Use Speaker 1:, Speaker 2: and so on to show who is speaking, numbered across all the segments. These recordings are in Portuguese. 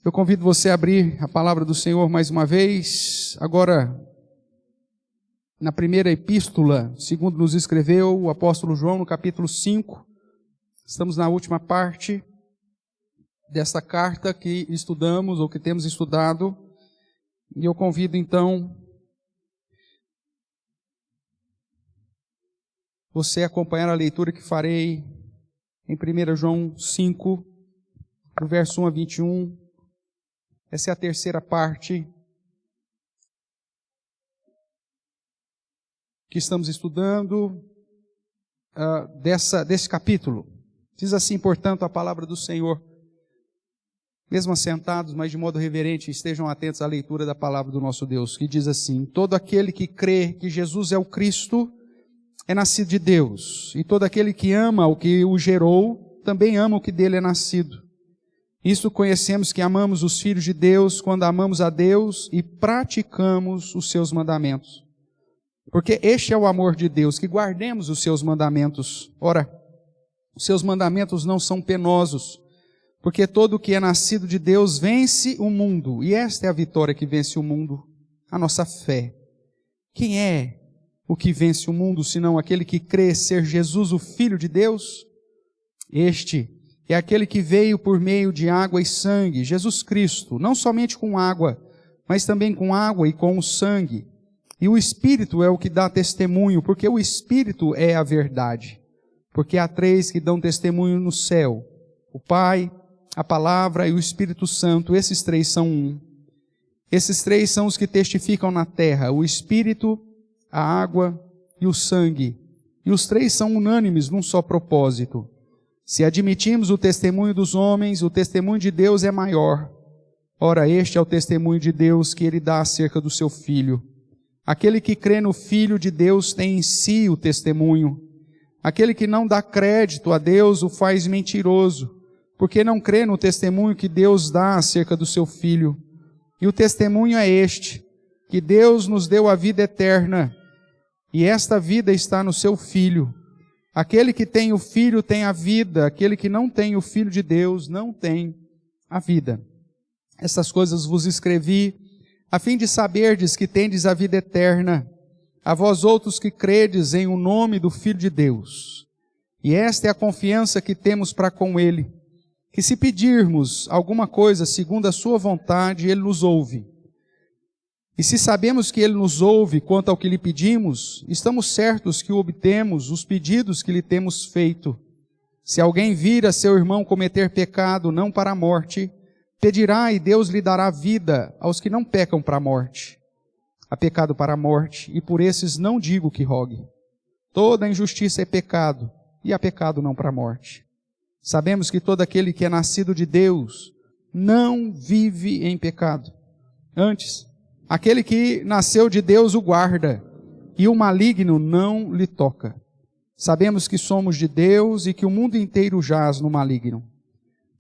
Speaker 1: Eu convido você a abrir a palavra do Senhor mais uma vez, agora na primeira epístola, segundo nos escreveu o apóstolo João, no capítulo 5. Estamos na última parte dessa carta que estudamos, ou que temos estudado, e eu convido então você a acompanhar a leitura que farei em 1 João 5, do verso 1 a 21. Essa é a terceira parte que estamos estudando desse capítulo. Diz assim, portanto, a palavra do Senhor. Mesmo assentados, mas de modo reverente, estejam atentos à leitura da palavra do nosso Deus, que diz assim: todo aquele que crê que Jesus é o Cristo é nascido de Deus, e todo aquele que ama o que o gerou, também ama o que dele é nascido. Isso conhecemos que amamos os filhos de Deus quando amamos a Deus e praticamos os seus mandamentos. Porque este é o amor de Deus, que guardemos os seus mandamentos. Ora, os seus mandamentos não são penosos, porque todo o que é nascido de Deus vence o mundo. E esta é a vitória que vence o mundo, a nossa fé. Quem é o que vence o mundo, senão aquele que crê ser Jesus, o Filho de Deus? Este é aquele que veio por meio de água e sangue, Jesus Cristo, não somente com água, mas também com água e com o sangue. E o Espírito é o que dá testemunho, porque o Espírito é a verdade. Porque há três que dão testemunho no céu: o Pai, a Palavra e o Espírito Santo. Esses três são um. Esses três são os que testificam na terra: o Espírito, a água e o sangue. E os três são unânimes num só propósito. Se admitimos o testemunho dos homens, o testemunho de Deus é maior. Ora, este é o testemunho de Deus que ele dá acerca do seu Filho. Aquele que crê no Filho de Deus tem em si o testemunho. Aquele que não dá crédito a Deus o faz mentiroso, porque não crê no testemunho que Deus dá acerca do seu Filho. E o testemunho é este, que Deus nos deu a vida eterna, e esta vida está no seu Filho. Aquele que tem o Filho tem a vida, aquele que não tem o Filho de Deus não tem a vida. Essas coisas vos escrevi, a fim de saberdes que tendes a vida eterna, a vós outros que credes em o nome do Filho de Deus. E esta é a confiança que temos para com Ele, que se pedirmos alguma coisa segundo a sua vontade, Ele nos ouve. E se sabemos que Ele nos ouve quanto ao que lhe pedimos, estamos certos que obtemos os pedidos que lhe temos feito. Se alguém vir a seu irmão cometer pecado não para a morte, pedirá e Deus lhe dará vida aos que não pecam para a morte. Há pecado para a morte, e por esses não digo que rogue. Toda injustiça é pecado, e há pecado não para a morte. Sabemos que todo aquele que é nascido de Deus não vive em pecado. Antes, aquele que nasceu de Deus o guarda, e o maligno não lhe toca. Sabemos que somos de Deus e que o mundo inteiro jaz no maligno.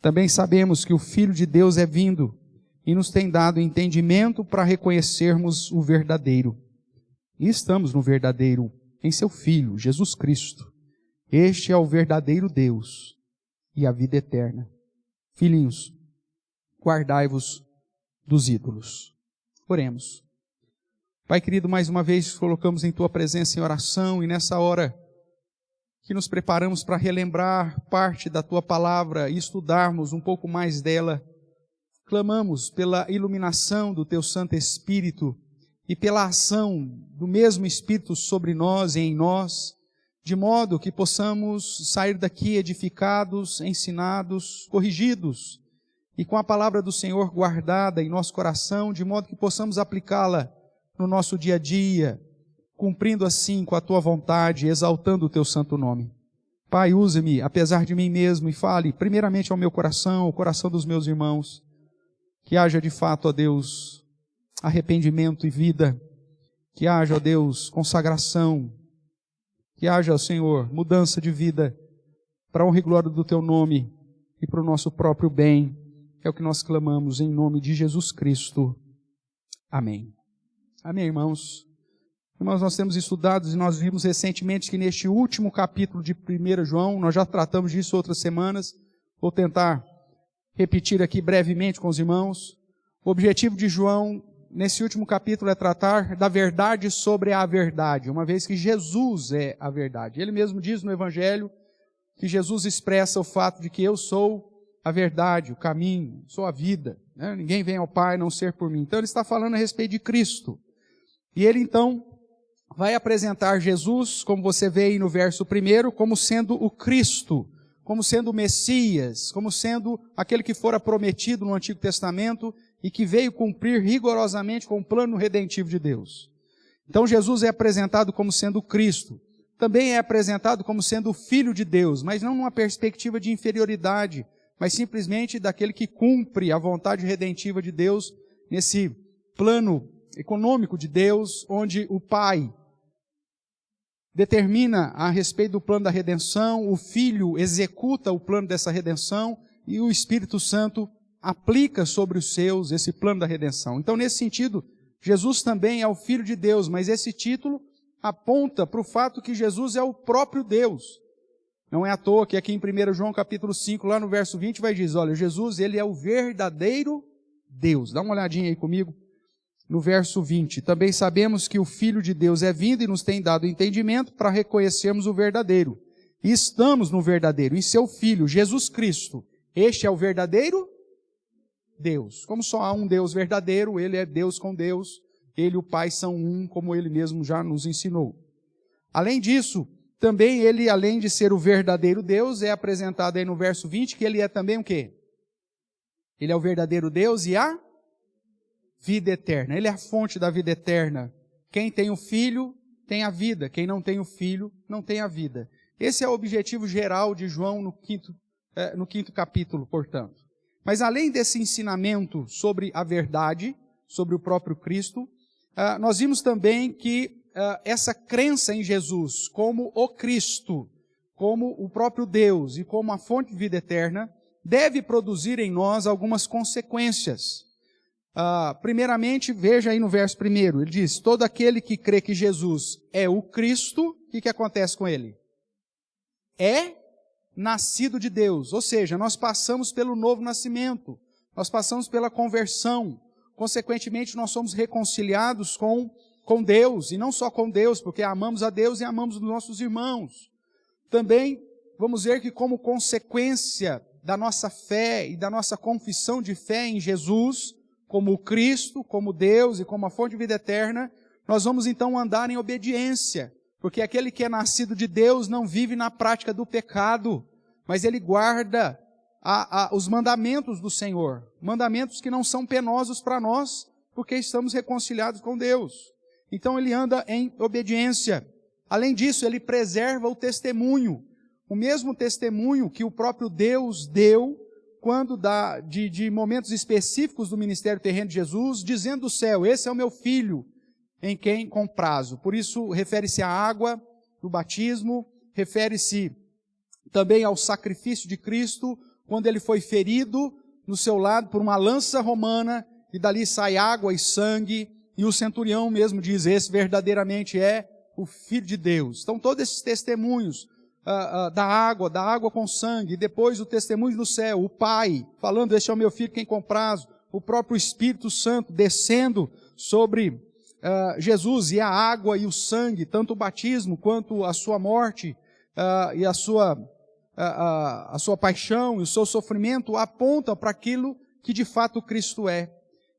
Speaker 1: Também sabemos que o Filho de Deus é vindo e nos tem dado entendimento para reconhecermos o verdadeiro. E estamos no verdadeiro, em seu Filho, Jesus Cristo. Este é o verdadeiro Deus e a vida eterna. Filhinhos, guardai-vos dos ídolos. Oremos. Pai querido, mais uma vez colocamos em Tua presença em oração, e nessa hora que nos preparamos para relembrar parte da Tua palavra e estudarmos um pouco mais dela, clamamos pela iluminação do Teu Santo Espírito e pela ação do mesmo Espírito sobre nós e em nós, de modo que possamos sair daqui edificados, ensinados, corrigidos, e com a palavra do Senhor guardada em nosso coração, de modo que possamos aplicá-la no nosso dia a dia, cumprindo assim com a Tua vontade, exaltando o Teu santo nome. Pai, use-me, apesar de mim mesmo, e fale primeiramente ao meu coração, ao coração dos meus irmãos, que haja de fato, ó Deus, arrependimento e vida, que haja, ó Deus, consagração, que haja, ó Senhor, mudança de vida, para a honra e glória do Teu nome, e para o nosso próprio bem. É o que nós clamamos em nome de Jesus Cristo. Amém. Amém, irmãos. Irmãos, nós temos estudado e nós vimos recentemente que neste último capítulo de 1 João, nós já tratamos disso outras semanas, vou tentar repetir aqui brevemente com os irmãos. O objetivo de João, nesse último capítulo, é tratar da verdade sobre a verdade, uma vez que Jesus é a verdade. Ele mesmo diz no Evangelho que Jesus expressa o fato de que eu sou a verdade, o caminho, sou a vida. Né? Ninguém vem ao Pai a não ser por mim. Então ele está falando a respeito de Cristo. E ele então vai apresentar Jesus, como você vê aí no verso 1, como sendo o Cristo, como sendo o Messias, como sendo aquele que fora prometido no Antigo Testamento e que veio cumprir rigorosamente com o plano redentivo de Deus. Então Jesus é apresentado como sendo o Cristo. Também é apresentado como sendo o Filho de Deus, mas não numa perspectiva de inferioridade, mas simplesmente daquele que cumpre a vontade redentiva de Deus nesse plano econômico de Deus, onde o Pai determina a respeito do plano da redenção, o Filho executa o plano dessa redenção e o Espírito Santo aplica sobre os seus esse plano da redenção. Então, nesse sentido, Jesus também é o Filho de Deus, mas esse título aponta para o fato que Jesus é o próprio Deus. Não é à toa que aqui em 1 João capítulo 5, lá no verso 20, vai dizer, olha, Jesus, ele é o verdadeiro Deus. Dá uma olhadinha aí comigo. No verso 20, também sabemos que o Filho de Deus é vindo e nos tem dado entendimento para reconhecermos o verdadeiro. E estamos no verdadeiro, em seu Filho, Jesus Cristo. Este é o verdadeiro Deus. Como só há um Deus verdadeiro, ele é Deus com Deus, ele e o Pai são um, como ele mesmo já nos ensinou. Além disso, também ele, além de ser o verdadeiro Deus, é apresentado aí no verso 20, que ele é também o quê? Ele é o verdadeiro Deus e a vida eterna. Ele é a fonte da vida eterna. Quem tem o Filho tem a vida. Quem não tem o Filho não tem a vida. Esse é o objetivo geral de João no quinto capítulo, portanto. Mas além desse ensinamento sobre a verdade, sobre o próprio Cristo, nós vimos também que essa crença em Jesus como o Cristo, como o próprio Deus e como a fonte de vida eterna, deve produzir em nós algumas consequências. Primeiramente, veja aí no verso 1, ele diz, todo aquele que crê que Jesus é o Cristo, o que acontece com ele? É nascido de Deus, ou seja, nós passamos pelo novo nascimento, nós passamos pela conversão, consequentemente nós somos reconciliados com Deus, e não só com Deus, porque amamos a Deus e amamos os nossos irmãos. Também vamos ver que como consequência da nossa fé e da nossa confissão de fé em Jesus, como o Cristo, como Deus e como a fonte de vida eterna, nós vamos então andar em obediência, porque aquele que é nascido de Deus não vive na prática do pecado, mas ele guarda os mandamentos do Senhor, mandamentos que não são penosos para nós, porque estamos reconciliados com Deus. Então ele anda em obediência. Além disso, ele preserva o testemunho, o mesmo testemunho que o próprio Deus deu quando de momentos específicos do ministério terreno de Jesus, dizendo do céu, esse é o meu filho, em quem comprazo. Por isso, refere-se à água do batismo, refere-se também ao sacrifício de Cristo, quando ele foi ferido no seu lado por uma lança romana, e dali sai água e sangue, e o centurião mesmo diz, esse verdadeiramente é o Filho de Deus. Então, todos esses testemunhos, da água com sangue, depois o testemunho no céu, o Pai, falando, este é o meu Filho, quem comprazo, o próprio Espírito Santo descendo sobre Jesus, e a água e o sangue, tanto o batismo quanto a sua morte, e a sua paixão e o seu sofrimento, apontam para aquilo que de fato Cristo é.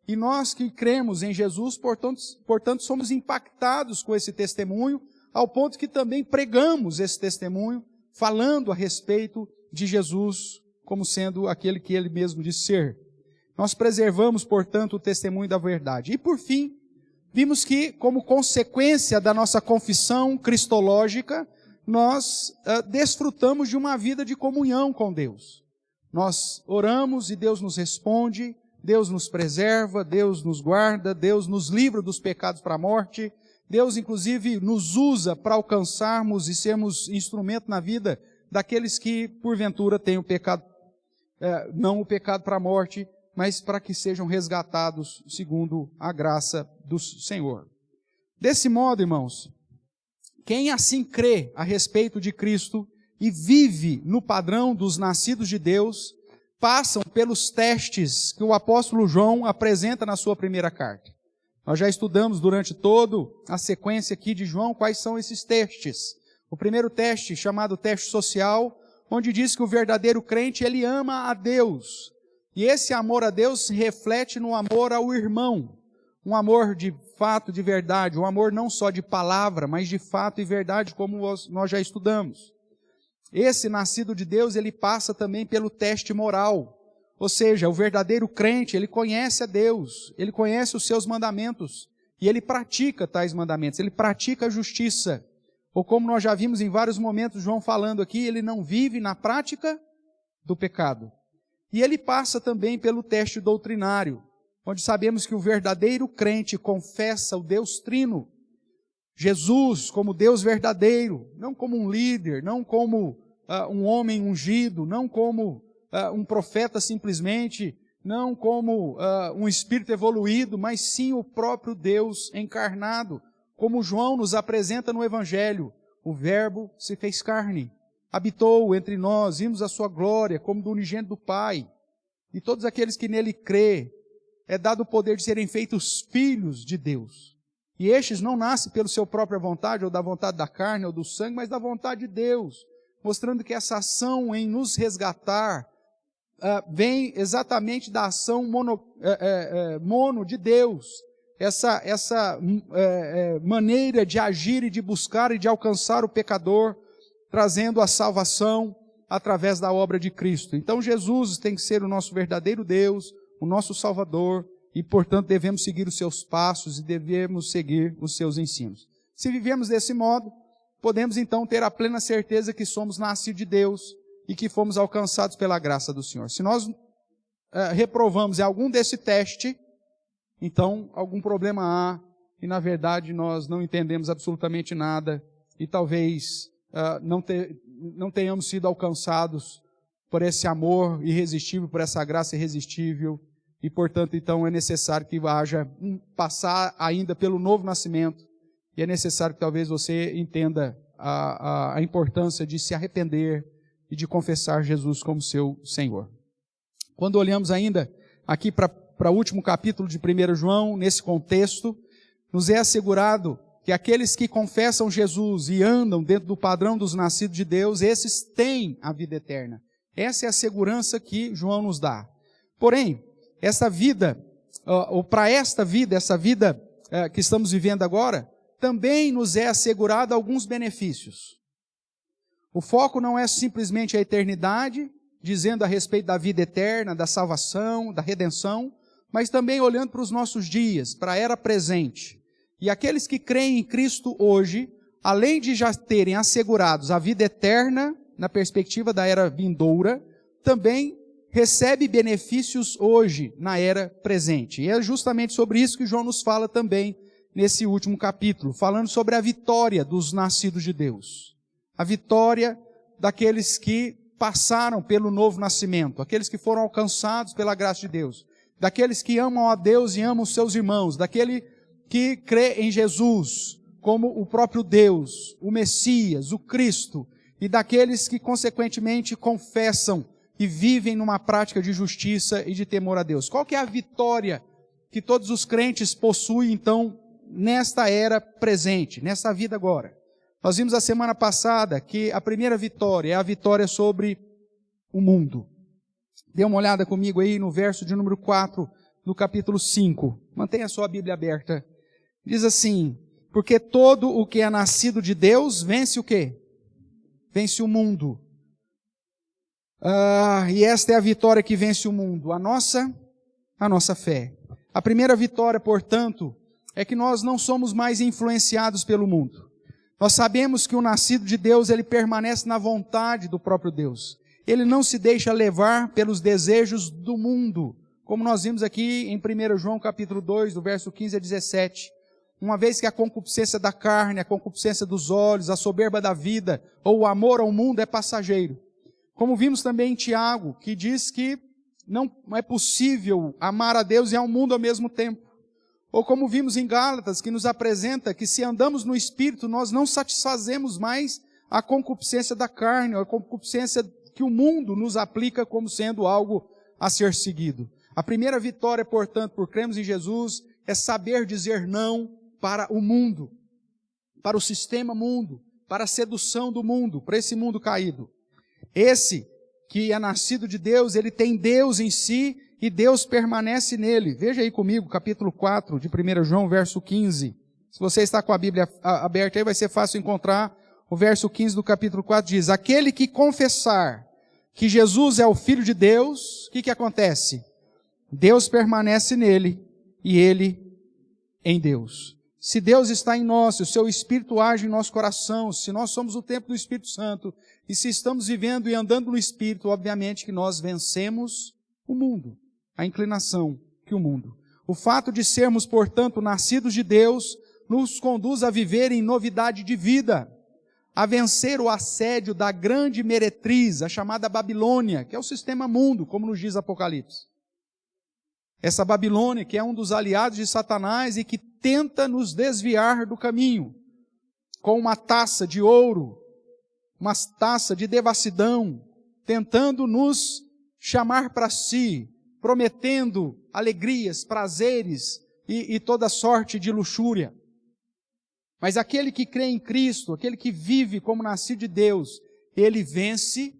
Speaker 1: E nós que cremos em Jesus, portanto, somos impactados com esse testemunho, ao ponto que também pregamos esse testemunho, falando a respeito de Jesus como sendo aquele que ele mesmo disse ser. Nós preservamos, portanto, o testemunho da verdade. E por fim, vimos que, como consequência da nossa confissão cristológica, nós desfrutamos de uma vida de comunhão com Deus. Nós oramos e Deus nos responde, Deus nos preserva, Deus nos guarda, Deus nos livra dos pecados para a morte, Deus, inclusive, nos usa para alcançarmos e sermos instrumento na vida daqueles que, porventura, têm o pecado, não o pecado para a morte, mas para que sejam resgatados segundo a graça do Senhor. Desse modo, irmãos, quem assim crê a respeito de Cristo e vive no padrão dos nascidos de Deus, passam pelos testes que o apóstolo João apresenta na sua primeira carta. Nós já estudamos durante toda a sequência aqui de João quais são esses testes. O primeiro teste, chamado teste social, onde diz que o verdadeiro crente, ele ama a Deus. E esse amor a Deus se reflete no amor ao irmão. Um amor de fato, de verdade, um amor não só de palavra, mas de fato e verdade, como nós já estudamos. Esse nascido de Deus, ele passa também pelo teste moral. Ou seja, o verdadeiro crente, ele conhece a Deus, ele conhece os seus mandamentos, e ele pratica tais mandamentos, ele pratica a justiça. Ou como nós já vimos em vários momentos, João falando aqui, ele não vive na prática do pecado. E ele passa também pelo teste doutrinário, onde sabemos que o verdadeiro crente confessa o Deus Trino, Jesus como Deus verdadeiro, não como um líder, não como um homem ungido, não como um profeta simplesmente, não como um espírito evoluído, mas sim o próprio Deus encarnado, como João nos apresenta no Evangelho. O Verbo se fez carne, habitou entre nós, vimos a sua glória como do unigênito do Pai. E todos aqueles que nele crê, é dado o poder de serem feitos filhos de Deus. E estes não nascem pela sua própria vontade, ou da vontade da carne, ou do sangue, mas da vontade de Deus, mostrando que essa ação em nos resgatar vem exatamente da ação mono de Deus. Essa maneira de agir e de buscar e de alcançar o pecador, trazendo a salvação através da obra de Cristo. Então Jesus tem que ser o nosso verdadeiro Deus, o nosso Salvador, e portanto devemos seguir os seus passos e devemos seguir os seus ensinos. Se vivemos desse modo, podemos então ter a plena certeza que somos nascidos de Deus e que fomos alcançados pela graça do Senhor. Se nós reprovamos em algum desse teste, então algum problema há, e na verdade nós não entendemos absolutamente nada, e talvez não tenhamos sido alcançados por esse amor irresistível, por essa graça irresistível, e portanto então é necessário que haja passar ainda pelo novo nascimento, e é necessário que talvez você entenda a importância de se arrepender e de confessar Jesus como seu Senhor. Quando olhamos ainda aqui para o último capítulo de 1 João, nesse contexto, nos é assegurado que aqueles que confessam Jesus e andam dentro do padrão dos nascidos de Deus, esses têm a vida eterna. Essa é a segurança que João nos dá. Porém, essa vida, ou para esta vida, essa vida que estamos vivendo agora, também nos é assegurado alguns benefícios. O foco não é simplesmente a eternidade, dizendo a respeito da vida eterna, da salvação, da redenção, mas também olhando para os nossos dias, para a era presente. E aqueles que creem em Cristo hoje, além de já terem assegurados a vida eterna, na perspectiva da era vindoura, também recebe benefícios hoje, na era presente. E é justamente sobre isso que João nos fala também nesse último capítulo, falando sobre a vitória dos nascidos de Deus. A vitória daqueles que passaram pelo novo nascimento, aqueles que foram alcançados pela graça de Deus, daqueles que amam a Deus e amam os seus irmãos, daquele que crê em Jesus como o próprio Deus, o Messias, o Cristo, e daqueles que consequentemente confessam e vivem numa prática de justiça e de temor a Deus. Qual que é a vitória que todos os crentes possuem, então, nesta era presente, nesta vida agora? Nós vimos a semana passada que a primeira vitória é a vitória sobre o mundo. Dê uma olhada comigo aí no verso de número 4, do capítulo 5. Mantenha a sua Bíblia aberta. Diz assim: porque todo o que é nascido de Deus vence o quê? Vence o mundo. E esta é a vitória que vence o mundo, a nossa fé. A primeira vitória, portanto, é que nós não somos mais influenciados pelo mundo. Nós sabemos que o nascido de Deus, ele permanece na vontade do próprio Deus. Ele não se deixa levar pelos desejos do mundo, como nós vimos aqui em 1 João capítulo 2, do verso 15 a 17. Uma vez que a concupiscência da carne, a concupiscência dos olhos, a soberba da vida, ou o amor ao mundo é passageiro. Como vimos também em Tiago, que diz que não é possível amar a Deus e ao mundo ao mesmo tempo. Ou como vimos em Gálatas, que nos apresenta que se andamos no Espírito, nós não satisfazemos mais a concupiscência da carne, ou a concupiscência que o mundo nos aplica como sendo algo a ser seguido. A primeira vitória, portanto, por crermos em Jesus, é saber dizer não para o mundo, para o sistema mundo, para a sedução do mundo, para esse mundo caído. Esse que é nascido de Deus, ele tem Deus em si e Deus permanece nele. Veja aí comigo, capítulo 4 de 1 João, verso 15. Se você está com a Bíblia aberta aí, vai ser fácil encontrar. O verso 15 do capítulo 4 diz: aquele que confessar que Jesus é o Filho de Deus, o que acontece? Deus permanece nele e ele em Deus. Se Deus está em nós, se o seu Espírito age em nosso coração, se nós somos o templo do Espírito Santo, e se estamos vivendo e andando no Espírito, obviamente que nós vencemos o mundo, a inclinação que o mundo. O fato de sermos, portanto, nascidos de Deus, nos conduz a viver em novidade de vida, a vencer o assédio da grande meretriz, a chamada Babilônia, que é o sistema mundo, como nos diz Apocalipse. Essa Babilônia, que é um dos aliados de Satanás e que tenta nos desviar do caminho, com uma taça de ouro, uma taça de devassidão, tentando nos chamar para si, prometendo alegrias, prazeres e toda sorte de luxúria. Mas aquele que crê em Cristo, aquele que vive como nascido de Deus, ele vence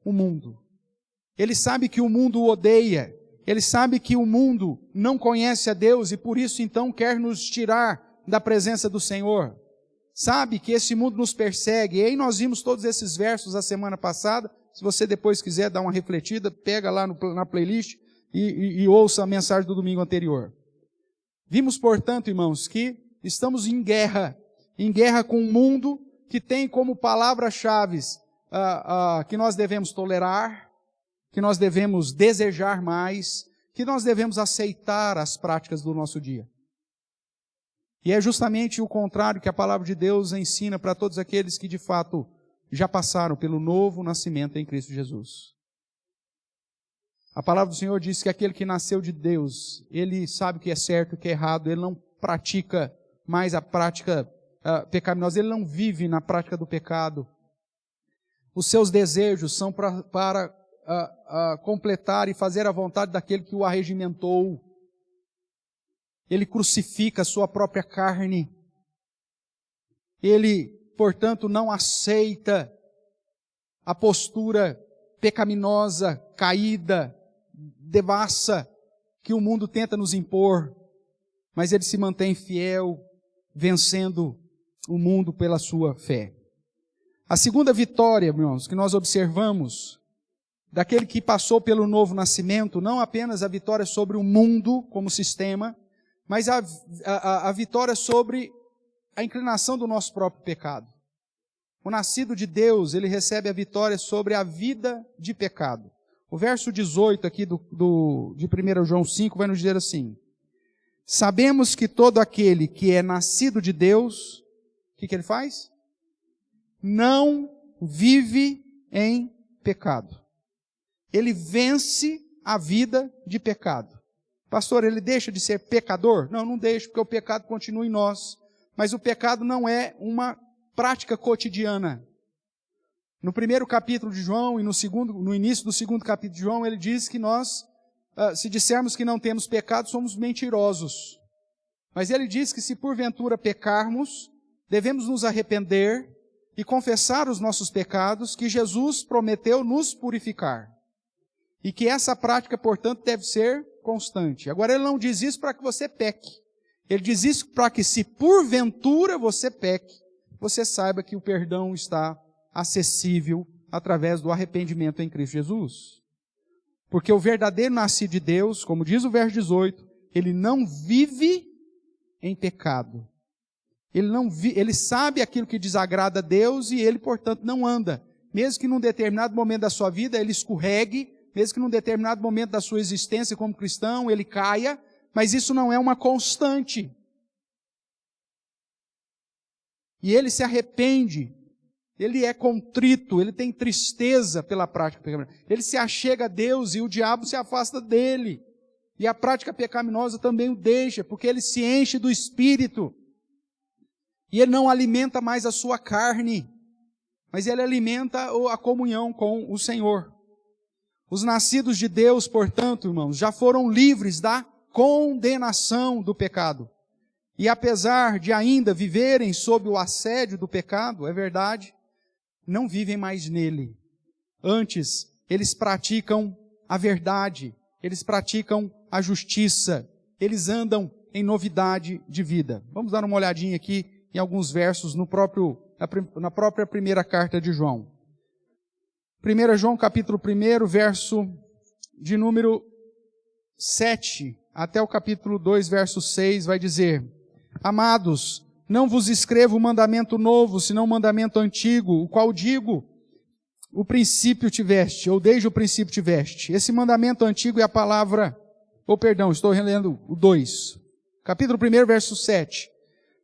Speaker 1: o mundo. Ele sabe que o mundo o odeia, ele sabe que o mundo não conhece a Deus e por isso então quer nos tirar da presença do Senhor. Sabe que esse mundo nos persegue. E aí nós vimos todos esses versos a semana passada. Se você depois quiser dar uma refletida, pega lá na playlist e ouça a mensagem do domingo anterior. Vimos, portanto, irmãos, que estamos em guerra com um mundo que tem como palavras-chave que nós devemos tolerar, que nós devemos desejar mais, que nós devemos aceitar as práticas do nosso dia. E é justamente o contrário que a palavra de Deus ensina para todos aqueles que de fato já passaram pelo novo nascimento em Cristo Jesus. A palavra do Senhor diz que aquele que nasceu de Deus, ele sabe o que é certo e o que é errado, ele não pratica mais a prática pecaminosa, ele não vive na prática do pecado. Os seus desejos são para completar e fazer a vontade daquele que o arregimentou. Ele crucifica a sua própria carne. Ele, portanto, não aceita a postura pecaminosa, caída, devassa, que o mundo tenta nos impor. Mas ele se mantém fiel, vencendo o mundo pela sua fé. A segunda vitória, irmãos, que nós observamos daquele que passou pelo novo nascimento, não apenas a vitória sobre o mundo como sistema, mas a vitória sobre a inclinação do nosso próprio pecado. O nascido de Deus, ele recebe a vitória sobre a vida de pecado. O verso 18 aqui de 1 João 5 vai nos dizer assim: sabemos que todo aquele que é nascido de Deus, o que ele faz? Não vive em pecado. Ele vence a vida de pecado. Pastor, ele deixa de ser pecador? Não, não deixa, porque o pecado continua em nós. Mas o pecado não é uma prática cotidiana. No primeiro capítulo de João e no início do segundo capítulo de João, ele diz que nós, se dissermos que não temos pecado, somos mentirosos. Mas ele diz que se porventura pecarmos, devemos nos arrepender e confessar os nossos pecados, que Jesus prometeu nos purificar. E que essa prática, portanto, deve ser constante. Agora, ele não diz isso para que você peque. Ele diz isso para que, se porventura você peque, você saiba que o perdão está acessível através do arrependimento em Cristo Jesus. Porque o verdadeiro nascido de Deus, como diz o verso 18, ele não vive em pecado. Ele sabe aquilo que desagrada a Deus e ele, portanto, não anda. Mesmo que num determinado momento da sua vida ele escorregue, mesmo que num determinado momento da sua existência como cristão ele caia, mas isso não é uma constante. E ele se arrepende, ele é contrito, ele tem tristeza pela prática pecaminosa. Ele se achega a Deus e o diabo se afasta dele. E a prática pecaminosa também o deixa, porque ele se enche do Espírito. E ele não alimenta mais a sua carne, mas ele alimenta a comunhão com o Senhor. Os nascidos de Deus, portanto, irmãos, já foram livres da condenação do pecado. E apesar de ainda viverem sob o assédio do pecado, é verdade, não vivem mais nele. Antes, eles praticam a verdade, eles praticam a justiça, eles andam em novidade de vida. Vamos dar uma olhadinha aqui em alguns versos na própria primeira carta de João. 1 João capítulo 1, verso de número 7, até o capítulo 2, verso 6, vai dizer: Amados, não vos escrevo mandamento novo, senão mandamento antigo, o qual digo, o princípio tiveste, ou desde o princípio tiveste. Esse mandamento antigo é a palavra, estou relendo o 2. Capítulo 1, verso 7.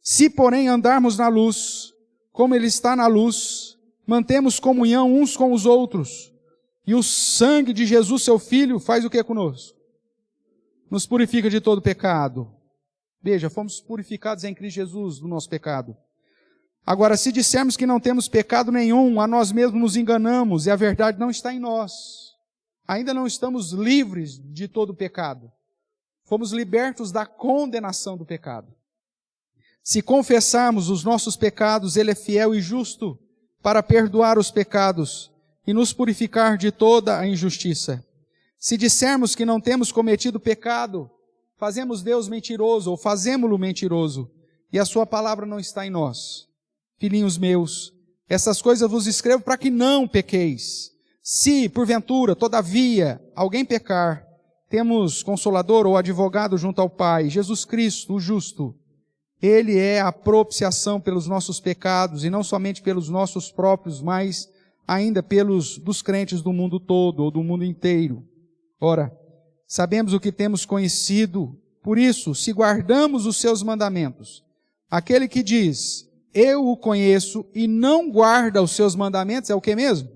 Speaker 1: Se, porém, andarmos na luz, como Ele está na luz, mantemos comunhão uns com os outros, e o sangue de Jesus, seu Filho, faz o que conosco? Nos purifica de todo pecado. Veja, fomos purificados em Cristo Jesus do nosso pecado. Agora, se dissermos que não temos pecado nenhum, a nós mesmos nos enganamos, e a verdade não está em nós. Ainda não estamos livres de todo pecado. Fomos libertos da condenação do pecado. Se confessarmos os nossos pecados, Ele é fiel e justo para perdoar os pecados e nos purificar de toda a injustiça. Se dissermos que não temos cometido pecado, fazemos Deus mentiroso, ou fazemo-lo mentiroso, e a sua palavra não está em nós. Filhinhos meus, essas coisas vos escrevo para que não pequeis. Se, porventura, todavia, alguém pecar, temos consolador ou advogado junto ao Pai, Jesus Cristo, o justo. Ele é a propiciação pelos nossos pecados, e não somente pelos nossos próprios, mas ainda pelos dos crentes do mundo todo, ou do mundo inteiro. Ora, sabemos o que temos conhecido, por isso, se guardamos os seus mandamentos, aquele que diz, eu o conheço, e não guarda os seus mandamentos, é o que mesmo?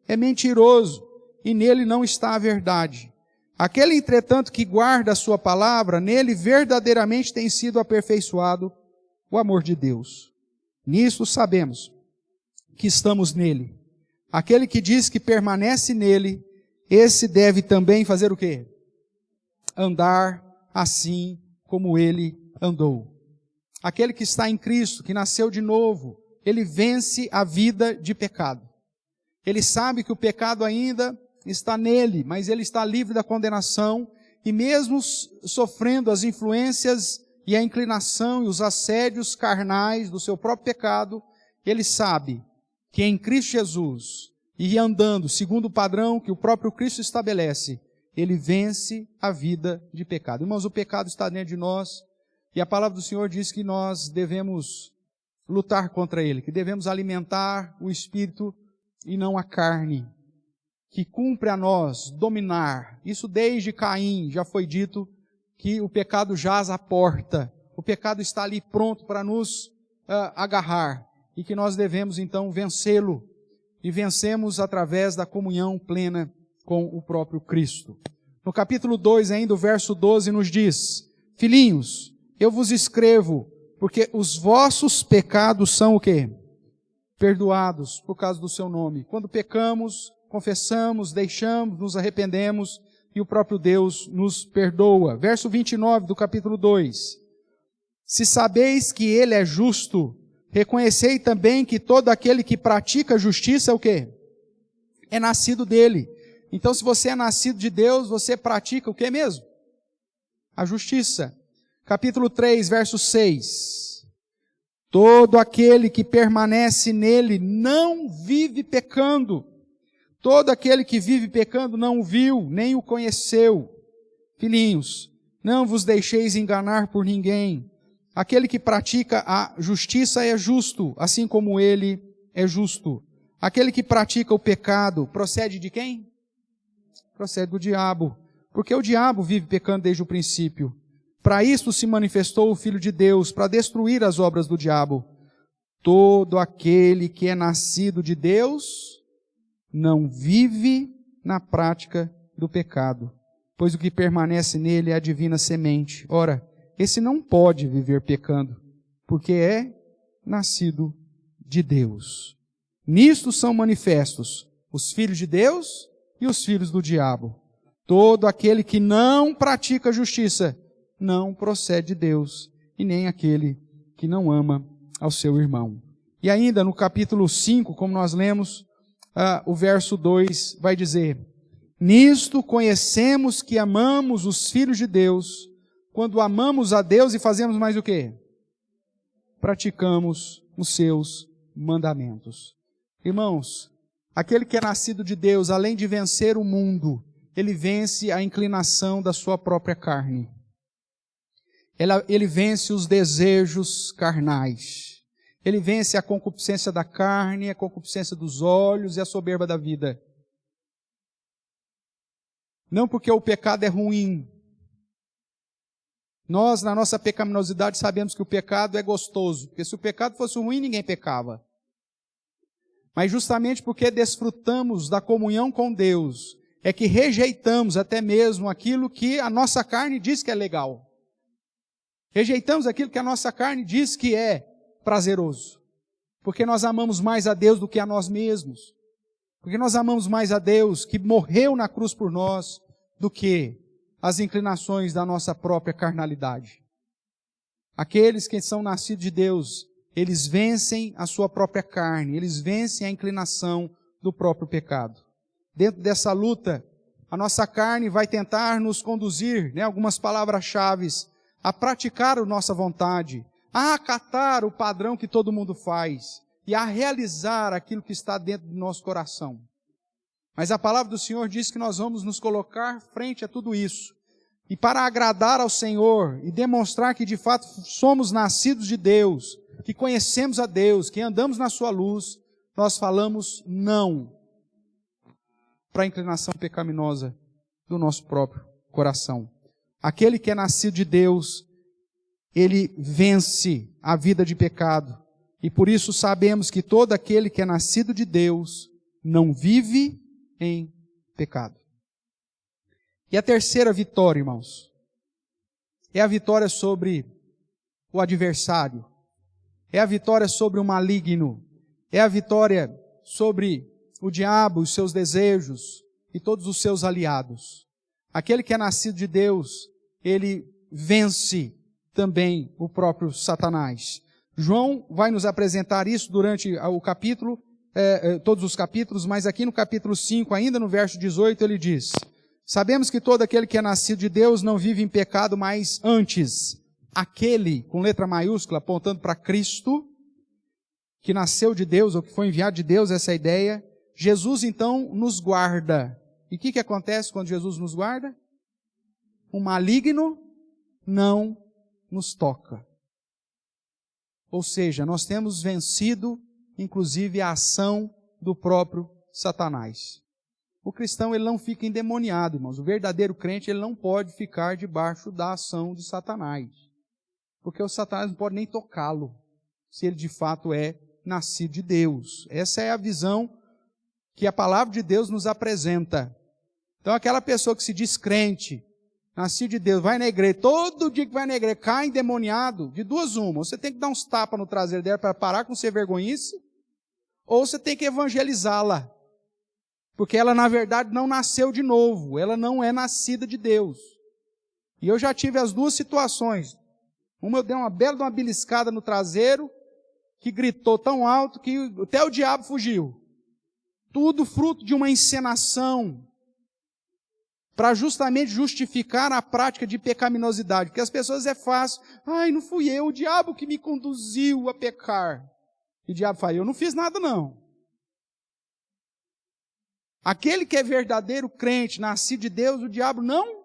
Speaker 1: É mentiroso, e nele não está a verdade. Aquele, entretanto, que guarda a sua palavra, nele verdadeiramente tem sido aperfeiçoado o amor de Deus. Nisso sabemos que estamos nele. Aquele que diz que permanece nele, esse deve também fazer o quê? Andar assim como ele andou. Aquele que está em Cristo, que nasceu de novo, ele vence a vida de pecado. Ele sabe que o pecado ainda está nele, mas ele está livre da condenação, e mesmo sofrendo as influências e a inclinação e os assédios carnais do seu próprio pecado, ele sabe que em Cristo Jesus, e andando segundo o padrão que o próprio Cristo estabelece, ele vence a vida de pecado. Irmãos, o pecado está dentro de nós, e a palavra do Senhor diz que nós devemos lutar contra ele, que devemos alimentar o Espírito e não a carne, que cumpre a nós dominar. Isso desde Caim já foi dito, que o pecado jaz à porta, o pecado está ali pronto para nos agarrar, e que nós devemos então vencê-lo, e vencemos através da comunhão plena com o próprio Cristo. No capítulo 2 ainda, o verso 12 nos diz, filhinhos, eu vos escrevo, porque os vossos pecados são o quê? Perdoados por causa do seu nome. Quando pecamos, confessamos, deixamos, nos arrependemos, e o próprio Deus nos perdoa. Verso 29 do capítulo 2. Se sabeis que Ele é justo, reconhecei também que todo aquele que pratica justiça é o quê? É nascido dele. Então, se você é nascido de Deus, você pratica o quê mesmo? A justiça. Capítulo 3, verso 6. Todo aquele que permanece nele não vive pecando. Todo aquele que vive pecando não o viu, nem o conheceu. Filhinhos, não vos deixeis enganar por ninguém. Aquele que pratica a justiça é justo, assim como ele é justo. Aquele que pratica o pecado procede de quem? Procede do diabo. Porque o diabo vive pecando desde o princípio. Para isto se manifestou o Filho de Deus, para destruir as obras do diabo. Todo aquele que é nascido de Deus não vive na prática do pecado, pois o que permanece nele é a divina semente. Ora, esse não pode viver pecando, porque é nascido de Deus. Nisto são manifestos os filhos de Deus e os filhos do diabo. Todo aquele que não pratica justiça não procede de Deus, e nem aquele que não ama ao seu irmão. E ainda no capítulo 5, como nós lemos, o verso 2 vai dizer: nisto conhecemos que amamos os filhos de Deus, quando amamos a Deus e fazemos mais o quê? Praticamos os seus mandamentos. Irmãos, aquele que é nascido de Deus, além de vencer o mundo, ele vence a inclinação da sua própria carne. Ele vence os desejos carnais. Ele vence a concupiscência da carne, a concupiscência dos olhos e a soberba da vida. Não porque o pecado é ruim. Nós, na nossa pecaminosidade, sabemos que o pecado é gostoso. Porque se o pecado fosse ruim, ninguém pecava. Mas justamente porque desfrutamos da comunhão com Deus, é que rejeitamos até mesmo aquilo que a nossa carne diz que é legal. Rejeitamos aquilo que a nossa carne diz que é prazeroso. Porque nós amamos mais a Deus do que a nós mesmos. Porque nós amamos mais a Deus que morreu na cruz por nós do que as inclinações da nossa própria carnalidade. Aqueles que são nascidos de Deus, eles vencem a sua própria carne, eles vencem a inclinação do próprio pecado. Dentro dessa luta, a nossa carne vai tentar nos conduzir, algumas palavras-chave, a praticar a nossa vontade, a acatar o padrão que todo mundo faz e a realizar aquilo que está dentro do nosso coração. Mas a palavra do Senhor diz que nós vamos nos colocar frente a tudo isso. E para agradar ao Senhor e demonstrar que de fato somos nascidos de Deus, que conhecemos a Deus, que andamos na sua luz, nós falamos não para a inclinação pecaminosa do nosso próprio coração. Aquele que é nascido de Deus, ele vence a vida de pecado. E por isso sabemos que todo aquele que é nascido de Deus não vive em pecado. E a terceira vitória, irmãos, é a vitória sobre o adversário. É a vitória sobre o maligno. É a vitória sobre o diabo, os seus desejos e todos os seus aliados. Aquele que é nascido de Deus, ele vence também o próprio Satanás. João vai nos apresentar isso durante o capítulo, todos os capítulos, mas aqui no capítulo 5, ainda no verso 18, ele diz: sabemos que todo aquele que é nascido de Deus não vive em pecado, mas antes, aquele, com letra maiúscula, apontando para Cristo, que nasceu de Deus, ou que foi enviado de Deus, essa é a ideia. Jesus, então, nos guarda. E o que acontece quando Jesus nos guarda? O maligno não nos toca. Ou seja, nós temos vencido, inclusive, a ação do próprio Satanás. O cristão, ele não fica endemoniado, irmãos. O verdadeiro crente, ele não pode ficar debaixo da ação de Satanás. Porque o Satanás não pode nem tocá-lo, se ele de fato é nascido de Deus. Essa é a visão que a palavra de Deus nos apresenta. Então, aquela pessoa que se diz crente, nascido de Deus, vai na igreja, todo dia que vai na igreja, cai endemoniado, de duas uma. Você tem que dar uns tapas no traseiro dela para parar com ser vergonhice, ou você tem que evangelizá-la. Porque ela, na verdade, não nasceu de novo. Ela não é nascida de Deus. E eu já tive as duas situações. Uma eu dei uma bela de uma beliscada no traseiro, que gritou tão alto que até o diabo fugiu. Tudo fruto de uma encenação, para justamente justificar a prática de pecaminosidade. Porque as pessoas é fácil. Ai, não fui eu, o diabo que me conduziu a pecar. E o diabo fala: eu não fiz nada não. Aquele que é verdadeiro crente, nascido de Deus, o diabo não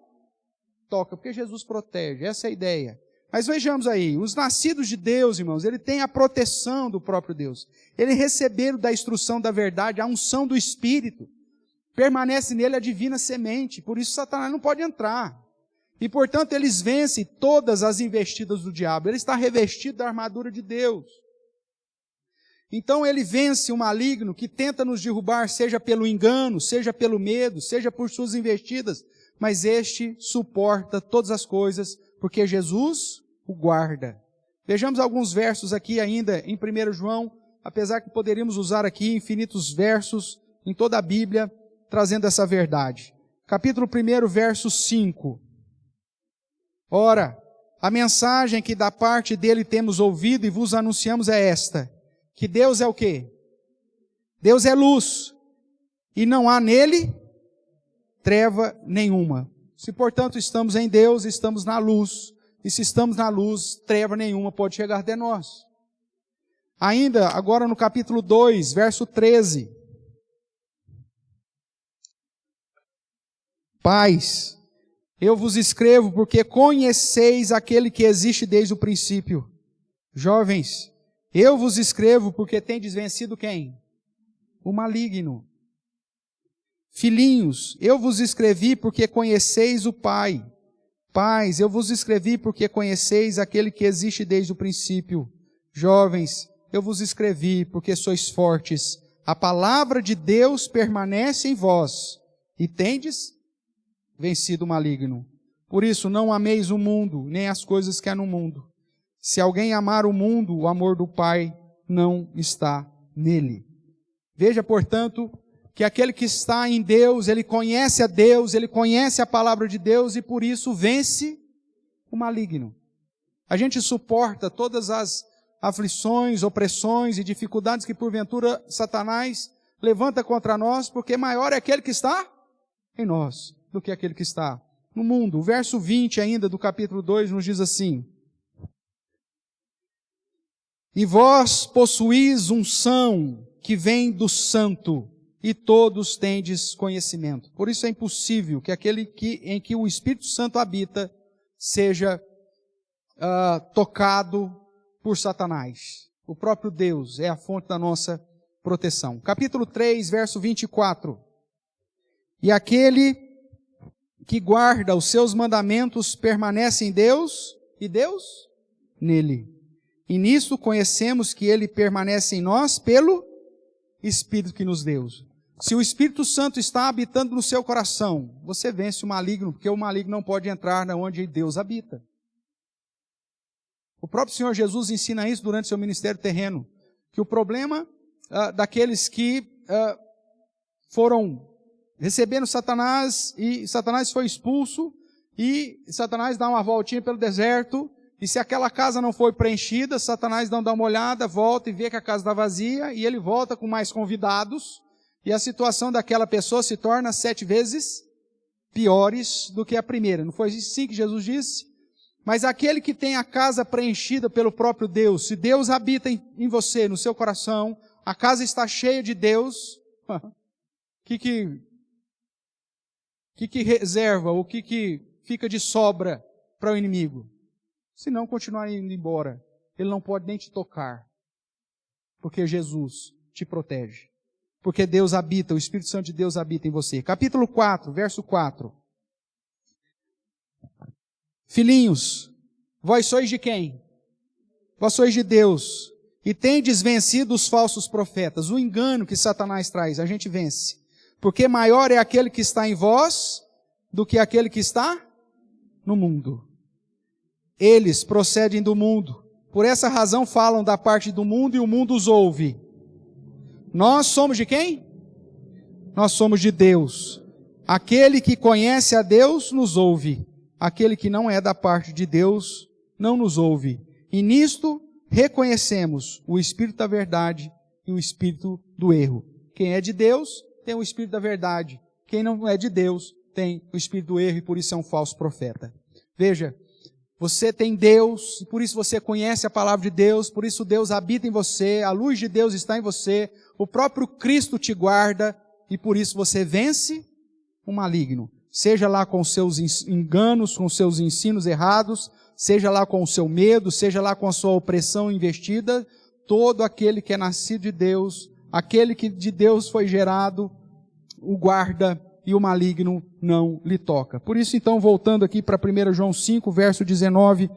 Speaker 1: toca, porque Jesus protege. Essa é a ideia. Mas vejamos aí, os nascidos de Deus, irmãos, ele tem a proteção do próprio Deus. Ele receberam da instrução da verdade, a unção do Espírito. Permanece nele a divina semente, por isso Satanás não pode entrar. E, portanto, eles vencem todas as investidas do diabo. Ele está revestido da armadura de Deus. Então, ele vence o maligno que tenta nos derrubar, seja pelo engano, seja pelo medo, seja por suas investidas, mas este suporta todas as coisas, porque Jesus o guarda. Vejamos alguns versos aqui ainda em 1 João, apesar que poderíamos usar aqui infinitos versos em toda a Bíblia, trazendo essa verdade. Capítulo 1, verso 5. Ora, a mensagem que da parte dele temos ouvido e vos anunciamos é esta, que Deus é o quê? Deus é luz, e não há nele treva nenhuma. Se, portanto, estamos em Deus, estamos na luz, e se estamos na luz, treva nenhuma pode chegar até nós. Ainda, agora no capítulo 2, verso 13. Pais, eu vos escrevo porque conheceis aquele que existe desde o princípio. Jovens, eu vos escrevo porque tendes vencido quem? O maligno. Filhinhos, eu vos escrevi porque conheceis o Pai. Pais, eu vos escrevi porque conheceis aquele que existe desde o princípio. Jovens, eu vos escrevi porque sois fortes. A palavra de Deus permanece em vós e tendes vencido o maligno. Por isso, não ameis o mundo, nem as coisas que há no mundo. Se alguém amar o mundo, o amor do Pai não está nele. Veja, portanto, que aquele que está em Deus, ele conhece a Deus, ele conhece a palavra de Deus e por isso vence o maligno. A gente suporta todas as aflições, opressões e dificuldades que porventura Satanás levanta contra nós, porque maior é aquele que está em nós do que aquele que está no mundo. O verso 20 ainda do capítulo 2 nos diz assim: e vós possuís unção que vem do Santo, e todos tendes conhecimento. Por isso é impossível que aquele em que o Espírito Santo habita seja tocado por Satanás. O próprio Deus é a fonte da nossa proteção. Capítulo 3, verso 24. E aquele que guarda os seus mandamentos permanece em Deus, e Deus nele. E nisto conhecemos que ele permanece em nós pelo Espírito que nos deu. Se o Espírito Santo está habitando no seu coração, você vence o maligno, porque o maligno não pode entrar onde Deus habita. O próprio Senhor Jesus ensina isso durante seu ministério terreno, que o problema daqueles que foram recebendo Satanás, e Satanás foi expulso, e Satanás dá uma voltinha pelo deserto, e se aquela casa não foi preenchida, Satanás dá uma olhada, volta e vê que a casa está vazia, e ele volta com mais convidados, e a situação daquela pessoa se torna 7 vezes piores do que a primeira. Não foi assim que Jesus disse? Mas aquele que tem a casa preenchida pelo próprio Deus, se Deus habita em você, no seu coração, a casa está cheia de Deus, o que reserva, o que fica de sobra para o inimigo? Se não continuar indo embora, ele não pode nem te tocar, porque Jesus te protege. Porque Deus habita, o Espírito Santo de Deus habita em você. Capítulo 4, verso 4. Filhinhos, vós sois de quem? Vós sois de Deus, e tendes vencido os falsos profetas. O engano que Satanás traz, a gente vence. Porque maior é aquele que está em vós do que aquele que está no mundo. Eles procedem do mundo. Por essa razão falam da parte do mundo e o mundo os ouve. Nós somos de quem? Nós somos de Deus. Aquele que conhece a Deus nos ouve. Aquele que não é da parte de Deus não nos ouve. E nisto reconhecemos o Espírito da verdade e o Espírito do erro. Quem é de Deus tem o Espírito da verdade. Quem não é de Deus tem o Espírito do erro e por isso é um falso profeta. Veja, você tem Deus, por isso você conhece a palavra de Deus, por isso Deus habita em você, a luz de Deus está em você, o próprio Cristo te guarda e por isso você vence o maligno. Seja lá com seus enganos, com seus ensinos errados, seja lá com o seu medo, seja lá com a sua opressão investida, todo aquele que é nascido de Deus, aquele que de Deus foi gerado, o guarda e o maligno não lhe toca. Por isso, então, voltando aqui para 1 João 5, verso 19,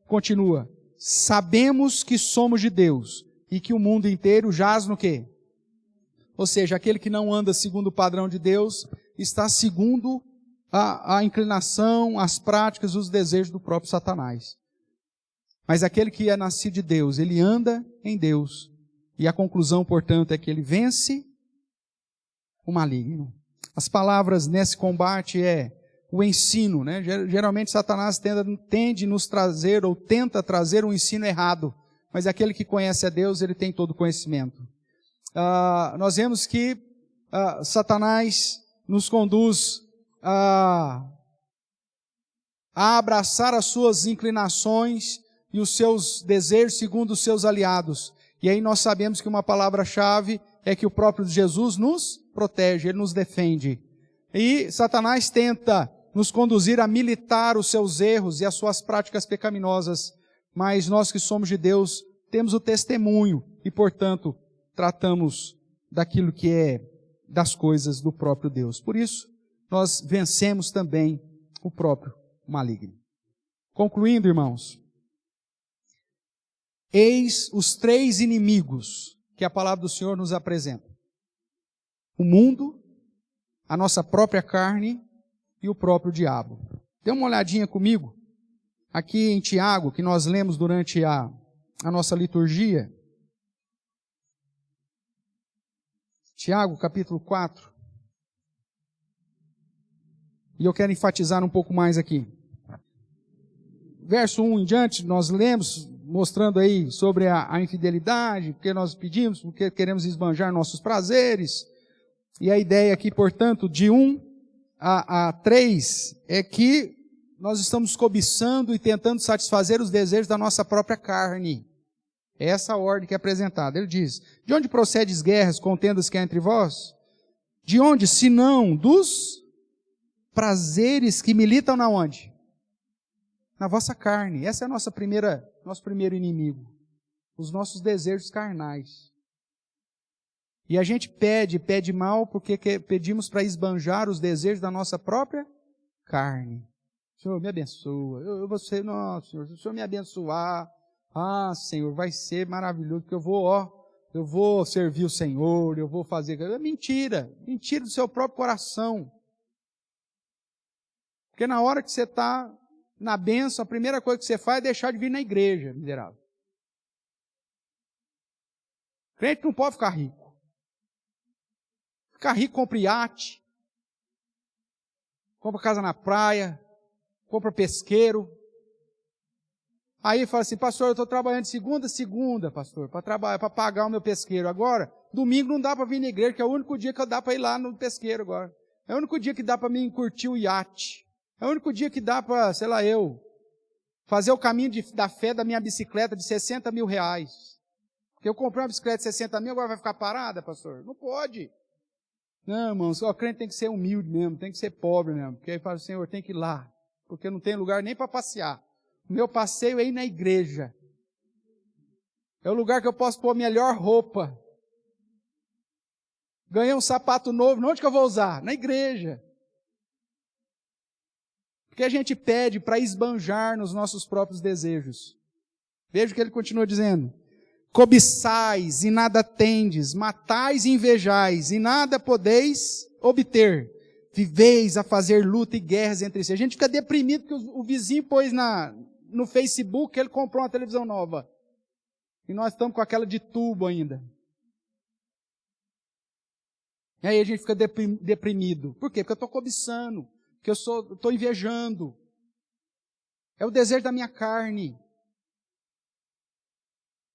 Speaker 1: continua. Sabemos que somos de Deus e que o mundo inteiro jaz no quê? Ou seja, aquele que não anda segundo o padrão de Deus está segundo a inclinação, as práticas, os desejos do próprio Satanás. Mas aquele que é nascido de Deus, ele anda em Deus. E a conclusão, portanto, é que ele vence o maligno. As palavras nesse combate é o ensino, né? Geralmente Satanás tende nos trazer ou tenta trazer um ensino errado, mas aquele que conhece a Deus, ele tem todo o conhecimento. Nós vemos que Satanás nos conduz a abraçar as suas inclinações e os seus desejos segundo os seus aliados. E aí nós sabemos que uma palavra-chave é que o próprio Jesus nos protege, Ele nos defende. E Satanás tenta nos conduzir a militar os seus erros e as suas práticas pecaminosas, mas nós que somos de Deus temos o testemunho e, portanto, tratamos daquilo que é das coisas do próprio Deus. Por isso, nós vencemos também o próprio maligno. Concluindo, irmãos, eis os 3 inimigos que a palavra do Senhor nos apresenta: o mundo, a nossa própria carne e o próprio diabo. Dê uma olhadinha comigo, aqui em Tiago, que nós lemos durante a nossa liturgia. Tiago, capítulo 4. E eu quero enfatizar um pouco mais aqui. Verso 1 em diante, nós lemos, mostrando aí sobre a infidelidade, porque nós pedimos, porque queremos esbanjar nossos prazeres. E a ideia aqui, portanto, de 1 a 3, é que nós estamos cobiçando e tentando satisfazer os desejos da nossa própria carne. É essa a ordem que é apresentada. Ele diz: de onde procedem guerras, contendas que há entre vós? De onde, senão dos prazeres que militam na onde? Na vossa carne. Essa é a nosso primeiro inimigo. Os nossos desejos carnais. E a gente pede mal porque pedimos para esbanjar os desejos da nossa própria carne. Senhor, me abençoa. Eu vou ser, nossa, Senhor, se o Senhor me abençoar, Senhor, vai ser maravilhoso, porque eu vou servir o Senhor, eu vou fazer. Mentira do seu próprio coração. Porque na hora que você está na bênção, a primeira coisa que você faz é deixar de vir na igreja, miserável. Crente não pode ficar rico. Ficar rico, compra iate, compra casa na praia, compra pesqueiro. Aí fala assim: pastor, eu estou trabalhando de segunda a segunda, pastor, para trabalhar, para pagar o meu pesqueiro. Agora, domingo não dá para vir na igreja, que é o único dia que dá para ir lá no pesqueiro agora. É o único dia que dá para mim curtir o iate. É o único dia que dá para, fazer o caminho da fé da minha bicicleta de 60 mil reais. Porque eu comprei uma bicicleta de 60 mil, agora vai ficar parada, pastor? Não pode. Não, irmãos, o crente tem que ser humilde mesmo, tem que ser pobre mesmo. Porque aí fala: Senhor, tem que ir lá, porque não tem lugar nem para passear. O meu passeio é ir na igreja. É o lugar que eu posso pôr a melhor roupa. Ganhei um sapato novo, onde que eu vou usar? Na igreja. Porque a gente pede para esbanjar nos nossos próprios desejos. Veja o que ele continua dizendo: cobiçais e nada tendes, matais e invejais e nada podeis obter. Viveis a fazer luta e guerras entre si. A gente fica deprimido porque o vizinho pôs no Facebook que ele comprou uma televisão nova. E nós estamos com aquela de tubo ainda. E aí a gente fica deprimido. Por quê? Porque eu estou cobiçando, porque eu estou invejando. É o desejo da minha carne.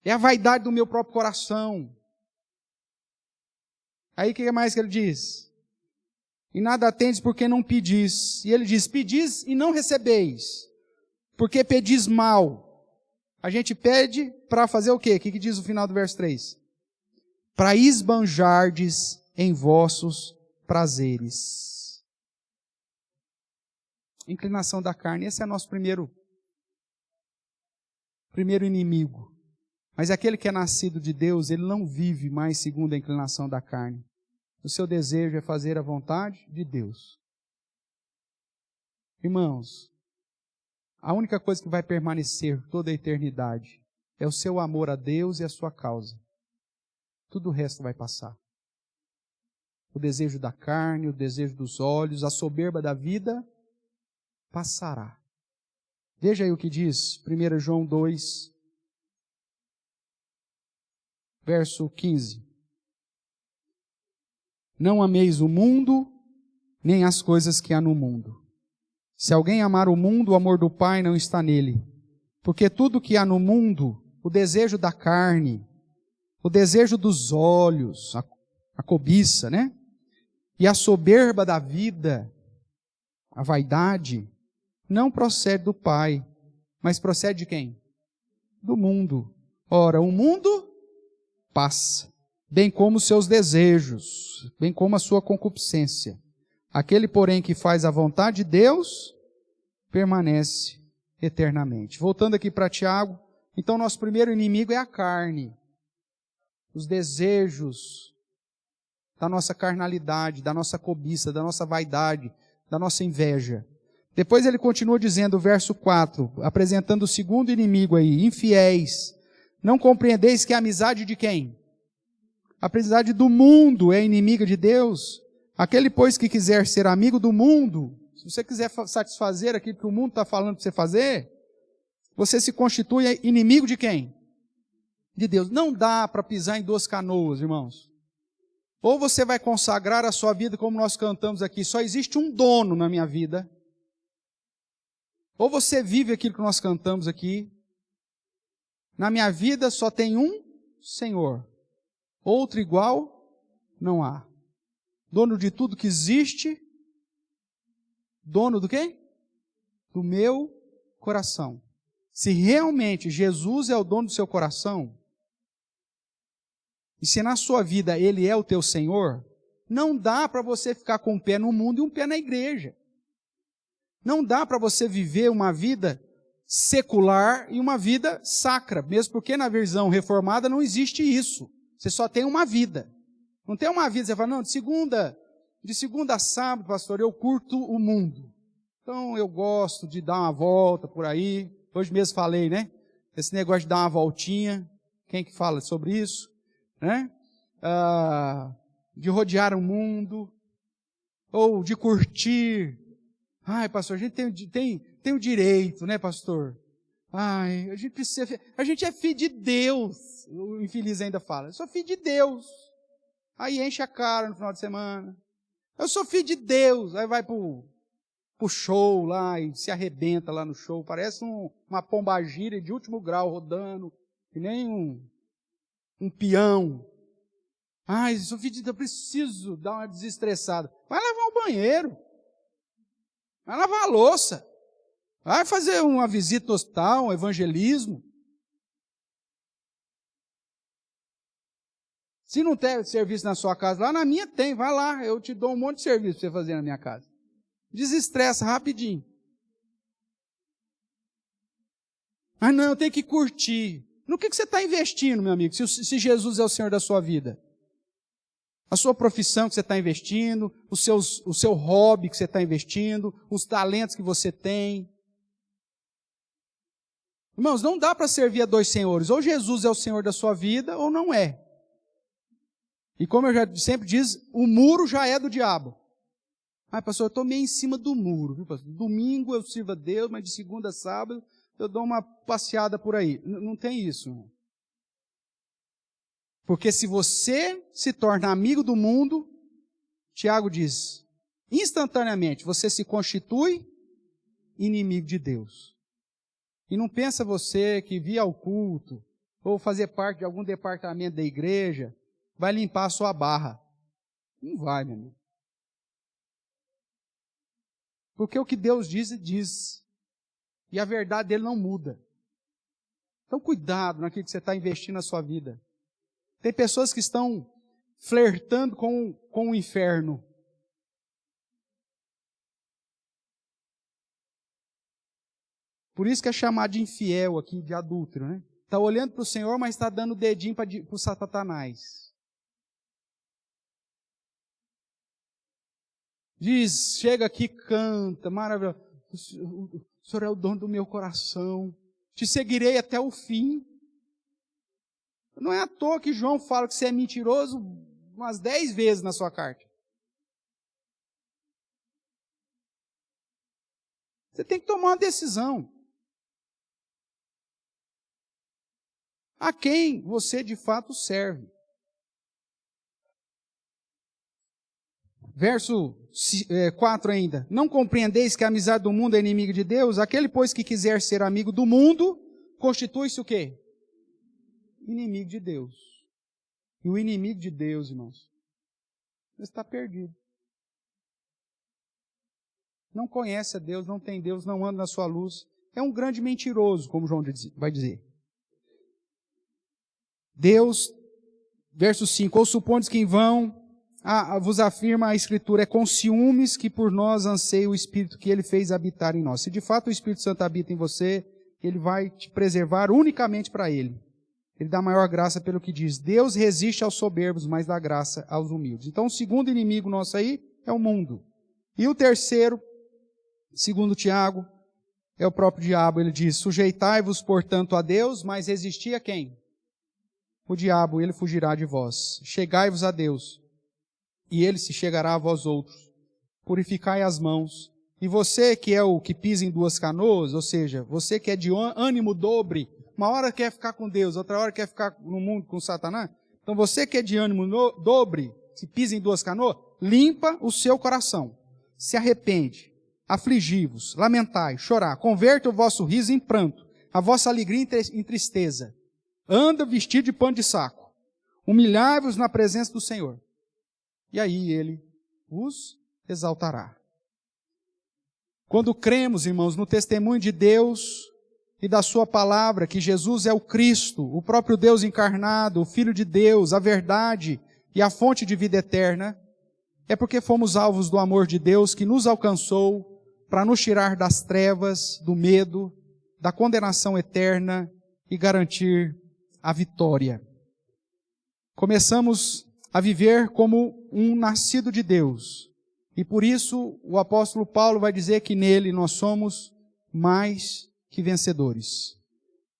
Speaker 1: É a vaidade do meu próprio coração. Aí o que mais que ele diz? E nada tendes porque não pedis. E ele diz: pedis e não recebeis, porque pedis mal. A gente pede para fazer o quê? O que diz o final do verso 3? Para esbanjardes em vossos prazeres. Inclinação da carne. Esse é nosso primeiro inimigo. Mas aquele que é nascido de Deus, ele não vive mais segundo a inclinação da carne. O seu desejo é fazer a vontade de Deus. Irmãos, a única coisa que vai permanecer toda a eternidade é o seu amor a Deus e a sua causa. Tudo o resto vai passar. O desejo da carne, o desejo dos olhos, a soberba da vida passará. Veja aí o que diz 1 João 2, verso 15. Não ameis o mundo, nem as coisas que há no mundo. Se alguém amar o mundo, o amor do Pai não está nele. Porque tudo que há no mundo, o desejo da carne, o desejo dos olhos, a cobiça, né? E a soberba da vida, a vaidade, não procede do Pai, mas procede de quem? Do mundo. Ora, o mundo passa, bem como os seus desejos, bem como a sua concupiscência. Aquele, porém, que faz a vontade de Deus, permanece eternamente. Voltando aqui para Tiago, então nosso primeiro inimigo é a carne, os desejos da nossa carnalidade, da nossa cobiça, da nossa vaidade, da nossa inveja. Depois ele continua dizendo, verso 4, apresentando o segundo inimigo aí, infiéis. Não compreendeis que a amizade de quem? A amizade do mundo é inimiga de Deus. Aquele, pois, que quiser ser amigo do mundo, se você quiser satisfazer aquilo que o mundo está falando para você fazer, você se constitui inimigo de quem? De Deus. Não dá para pisar em duas canoas, irmãos. Ou você vai consagrar a sua vida como nós cantamos aqui, só existe um dono na minha vida. Ou você vive aquilo que nós cantamos aqui, na minha vida só tem um Senhor, outro igual não há. Dono de tudo que existe, dono do quê? Do meu coração. Se realmente Jesus é o dono do seu coração, e se na sua vida Ele é o teu Senhor, não dá para você ficar com um pé no mundo e um pé na igreja. Não dá para você viver uma vida secular e uma vida sacra, mesmo porque na visão reformada não existe isso. Você só tem uma vida. Não tem uma vida, você fala, não, de segunda a sábado, pastor, eu curto o mundo. Então eu gosto de dar uma volta por aí. Hoje mesmo falei, né? Esse negócio de dar uma voltinha. Quem que fala sobre isso? Né? De rodear o mundo. Ou de curtir. Ai, pastor, a gente tem o direito, né, pastor? Ai, a gente é filho de Deus. O infeliz ainda fala, eu sou filho de Deus. Aí enche a cara no final de semana. Eu sou filho de Deus. Aí vai pro show lá e se arrebenta lá no show. Parece uma pombagira de último grau rodando, que nem um peão. Ai, eu sou filho de Deus, eu preciso dar uma desestressada. Vai lavar o banheiro. Vai lavar a louça. Vai fazer uma visita no hospital, um evangelismo. Se não tem serviço na sua casa, lá na minha tem, vai lá, eu te dou um monte de serviço para você fazer na minha casa. Desestressa rapidinho. Ah não, eu tenho que curtir. No que você está investindo, meu amigo, se Jesus é o Senhor da sua vida? A sua profissão que você está investindo, o seu hobby que você está investindo, os talentos que você tem. Irmãos, não dá para servir a dois senhores. Ou Jesus é o Senhor da sua vida, ou não é. E como eu já sempre diz, o muro já é do diabo. Ah, pastor, eu estou meio em cima do muro. Viu, pastor? Domingo eu sirvo a Deus, mas de segunda a sábado eu dou uma passeada por aí. Não tem isso. Irmão. Porque se você se torna amigo do mundo, Tiago diz, instantaneamente você se constitui inimigo de Deus. E não pensa você que vir ao culto, ou fazer parte de algum departamento da igreja, vai limpar a sua barra. Não vai, meu amigo. Porque o que Deus diz, diz. E a verdade dele não muda. Então cuidado naquilo que você está investindo na sua vida. Tem pessoas que estão flertando com o inferno. Por isso que é chamado de infiel aqui, de adúltero, né? Está olhando para o Senhor, mas está dando o dedinho para o Satanás. Diz, chega aqui, canta, maravilhoso. O Senhor é o dono do meu coração. Te seguirei até o fim. Não é à toa que João fala que você é mentiroso umas 10 vezes na sua carta. Você tem que tomar uma decisão. A quem você de fato serve. Verso 4 ainda. Não compreendeis que a amizade do mundo é inimiga de Deus? Aquele, pois, que quiser ser amigo do mundo, constitui-se o quê? Inimigo de Deus. E o inimigo de Deus, irmãos, está perdido. Não conhece a Deus, não tem Deus, não anda na sua luz. É um grande mentiroso, como João vai dizer. Deus, verso 5, ou supondes que em vão vos afirma a Escritura, é com ciúmes que por nós anseia o Espírito que Ele fez habitar em nós. Se de fato o Espírito Santo habita em você, Ele vai te preservar unicamente para Ele. Ele dá maior graça pelo que diz. Deus resiste aos soberbos, mas dá graça aos humildes. Então o segundo inimigo nosso aí é o mundo. E o terceiro, segundo Tiago, é o próprio diabo. Ele diz, sujeitai-vos, portanto, a Deus, mas resisti a quem? O diabo, ele fugirá de vós. Chegai-vos a Deus, e Ele se chegará a vós outros. Purificai as mãos. E você que é o que pisa em duas canoas, ou seja, você que é de ânimo dobre, uma hora quer ficar com Deus, outra hora quer ficar no mundo com Satanás. Então você que é de ânimo dobre, se pisa em duas canoas, limpa o seu coração. Se arrepende, afligi-vos, lamentai, chorar, converta o vosso riso em pranto, a vossa alegria em tristeza. Anda vestido de pano de saco. Humilhai-vos na presença do Senhor. E aí Ele os exaltará. Quando cremos, irmãos, no testemunho de Deus e da sua palavra, que Jesus é o Cristo, o próprio Deus encarnado, o Filho de Deus, a verdade e a fonte de vida eterna, é porque fomos alvos do amor de Deus que nos alcançou para nos tirar das trevas, do medo, da condenação eterna e garantir a vitória. Começamos a viver como um nascido de Deus. E por isso o apóstolo Paulo vai dizer que nele nós somos mais que vencedores.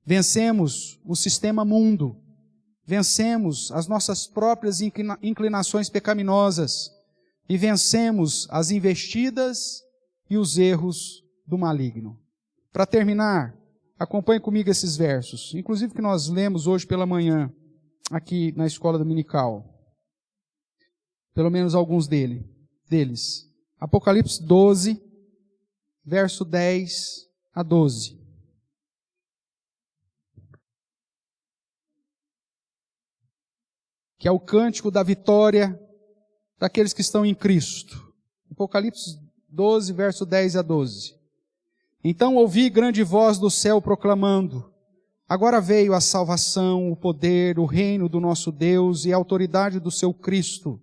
Speaker 1: Vencemos o sistema mundo. Vencemos as nossas próprias inclinações pecaminosas. E vencemos as investidas e os erros do maligno. Para terminar, acompanhe comigo esses versos, inclusive que nós lemos hoje pela manhã, aqui na escola dominical. Pelo menos alguns deles. Apocalipse 12, verso 10 a 12. Que é o cântico da vitória daqueles que estão em Cristo. Apocalipse 12, verso 10 a 12. Então ouvi grande voz do céu proclamando, agora veio a salvação, o poder, o reino do nosso Deus e a autoridade do seu Cristo.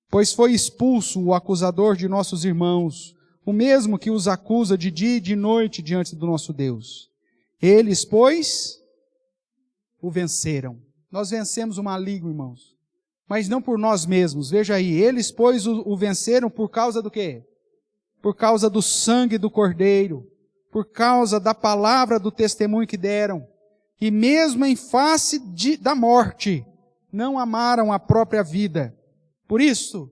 Speaker 1: Pois foi expulso o acusador de nossos irmãos, o mesmo que os acusa de dia e de noite diante do nosso Deus. Eles, pois, o venceram. Nós vencemos o maligno, irmãos. Mas não por nós mesmos. Veja aí, eles, pois, o venceram por causa do quê? Por causa do sangue do Cordeiro. Por causa da palavra do testemunho que deram. E mesmo em face da morte, não amaram a própria vida. Por isso,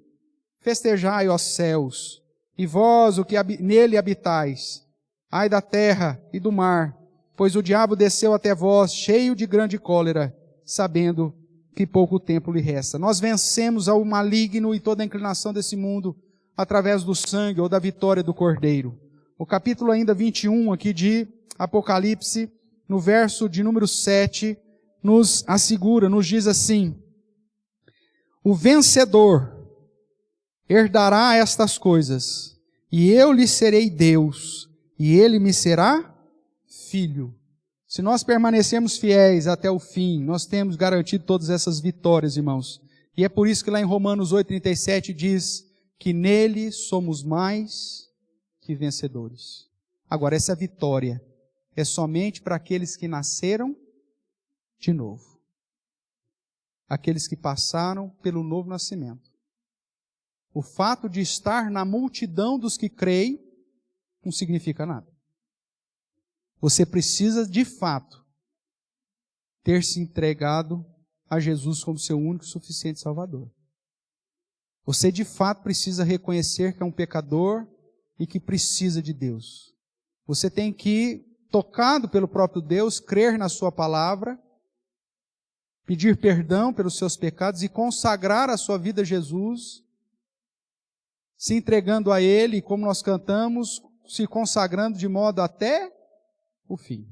Speaker 1: festejai, ó céus, e vós, o que nele habitais, ai da terra e do mar, pois o diabo desceu até vós, cheio de grande cólera, sabendo que pouco tempo lhe resta. Nós vencemos ao maligno e toda a inclinação desse mundo, através do sangue ou da vitória do Cordeiro. O capítulo ainda 21 aqui de Apocalipse, no verso de número 7, nos assegura, nos diz assim, o vencedor herdará estas coisas, e eu lhe serei Deus, e ele me será filho. Se nós permanecermos fiéis até o fim, nós temos garantido todas essas vitórias, irmãos. E é por isso que lá em Romanos 8,37 diz que nele somos mais que vencedores. Agora, essa vitória é somente para aqueles que nasceram de novo. Aqueles que passaram pelo novo nascimento. O fato de estar na multidão dos que creem não significa nada. Você precisa, de fato, ter se entregado a Jesus como seu único e suficiente Salvador. Você, de fato, precisa reconhecer que é um pecador e que precisa de Deus. Você tem que, tocado pelo próprio Deus, crer na sua palavra, pedir perdão pelos seus pecados e consagrar a sua vida a Jesus se entregando a Ele, como nós cantamos, se consagrando de modo até o fim.